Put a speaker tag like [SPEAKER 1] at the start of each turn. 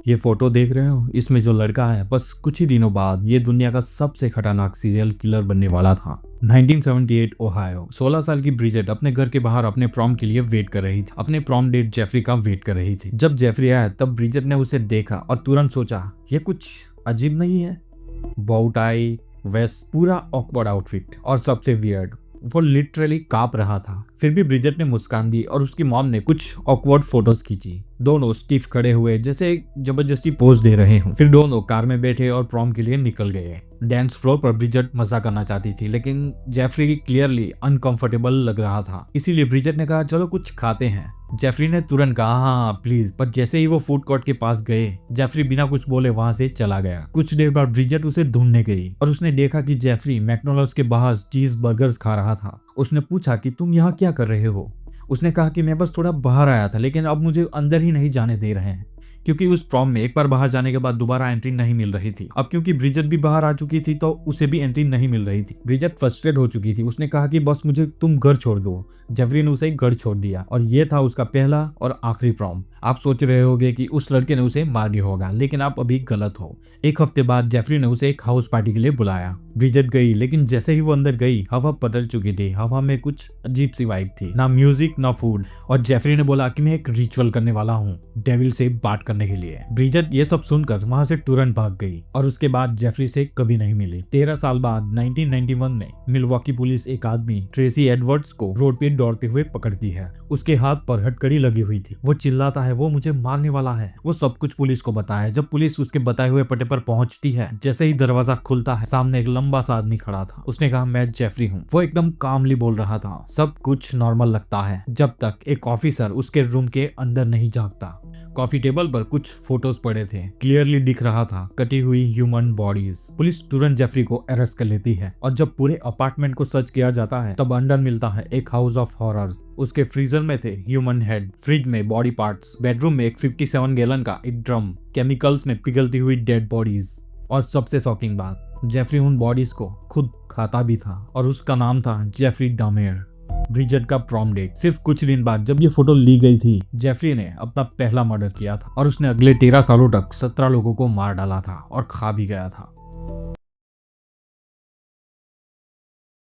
[SPEAKER 1] ये फोटो देख रहे हो, इसमें जो लड़का है बस कुछ ही दिनों बाद ये दुनिया का सबसे खतरनाक सीरियल किलर बनने वाला था। 1978 ओहायो। 16 साल की ब्रिजेट अपने घर के बाहर अपने प्रॉम के लिए वेट कर रही थी। अपने प्रॉम डेट जेफरी का वेट कर रही थी। जब जेफरी आया तब ब्रिजेट ने उसे देखा और तुरंत सोचा ये कुछ अजीब नहीं है। बो टाई, वेस्ट, पूरा ऑकवर्ड आउटफिट और सबसे वियर्ड, वो लिटरली कांप रहा था। फिर भी ब्रिजेट ने मुस्कान दी और उसकी मॉम ने कुछ ऑकवर्ड फोटोज खींची। दोनों स्टिफ खड़े हुए जैसे जबरदस्ती पोज दे रहे हों। फिर दोनों कार में बैठे और प्रॉम के लिए निकल गए। डांस फ्लोर पर ब्रिजेट मजा करना चाहती थी, लेकिन जेफरी क्लियरली अनकंफर्टेबल लग रहा था। इसीलिए ब्रिजेट ने कहा चलो कुछ खाते हैं। जेफरी ने तुरंत कहा हाँ प्लीज, पर जैसे ही वो फूड कोर्ट के पास गए जेफरी बिना कुछ बोले वहां से चला गया। कुछ देर बाद ब्रिजेट उसे ढूंढने गई और उसने देखा कि जेफरी मैकडॉनल्ड्स के बाहर चीज बर्गर्स खा रहा था। उसने पूछा कि तुम यहाँ क्या कर रहे हो। उसने कहा कि मैं बस थोड़ा बाहर आया था, लेकिन अब मुझे अंदर ही नहीं जाने दे रहे हैं, क्योंकि उस प्रॉम में एक बार बाहर जाने के बाद दोबारा एंट्री नहीं मिल रही थी। अब क्योंकि ब्रिजेट भी बाहर आ चुकी थी तो उसे भी एंट्री नहीं मिल रही थी। ब्रिजेट फ्रस्ट्रेट हो चुकी थी। उसने कहा कि बस मुझे तुम घर छोड़ दो। जेफरी ने उसे घर छोड़ दिया और ये था उसका पहला और आखिरी प्रॉम। आप सोच रहे होगे कि उस लड़के ने उसे मार दिया होगा, लेकिन आप अभी गलत हो। एक हफ्ते बाद जेफरी ने उसे एक हाउस पार्टी के लिए बुलाया। ब्रिजेट गई, लेकिन जैसे ही वो अंदर गई हवा बदल चुकी थी। हवा में कुछ अजीब सी वाइब थी, ना म्यूजिक ना फूड। और जेफरी ने बोला कि मैं एक रिचुअल करने वाला हूँ डेविल से बात करने के लिए। ब्रिजेट ये सब सुनकर वहां से तुरंत भाग गई और उसके बाद जेफरी से कभी नहीं मिली। 13 साल बाद 1991 में मिलवॉकी पुलिस एक आदमी ट्रेसी एडवर्ड्स को रोड पे दौड़ते हुए पकड़ती है। उसके हाथ पर हथकड़ी लगी हुई थी। वो चिल्लाता है वो मुझे मारने वाला है। वो सब कुछ पुलिस को बताया। जब पुलिस उसके बताए हुए पते पर पहुंचती है, जैसे ही दरवाजा खुलता है सामने एक लंबा सा आदमी खड़ा था। उसने कहा मैं जेफरी हूँ। वो एकदम कामली बोल रहा था। सब कुछ नॉर्मल लगता है जब तक एक ऑफिसर उसके रूम के अंदर नहीं झांकता। कॉफी टेबल पर कुछ फोटोज पड़े थे। क्लियरली दिख रहा था कटी हुई ह्यूमन बॉडीज। पुलिस तुरंत जेफरी को अरेस्ट कर लेती है और जब पूरे अपार्टमेंट को सर्च किया जाता है तब अंदर मिलता है एक हाउस ऑफ हॉरर्स। उसके फ्रीजर में थे ह्यूमन हेड, फ्रिज में बॉडी पार्ट्स, बेडरूम में एक 57 गैलन का एक ड्रम, केमिकल्स में पिघलती हुई डेड बॉडीज। और सबसे शॉकिंग बात, जेफरी उन बॉडीज को खुद खाता भी था और उसका नाम था जेफरी डहमेर। ब्रिजेट का प्रॉम डेट सिर्फ कुछ दिन बाद जब ये फोटो ली गई थी, जेफरी ने अपना पहला मर्डर किया था और उसने अगले 13 सालों तक 17 लोगों को मार डाला था और खा भी गया था।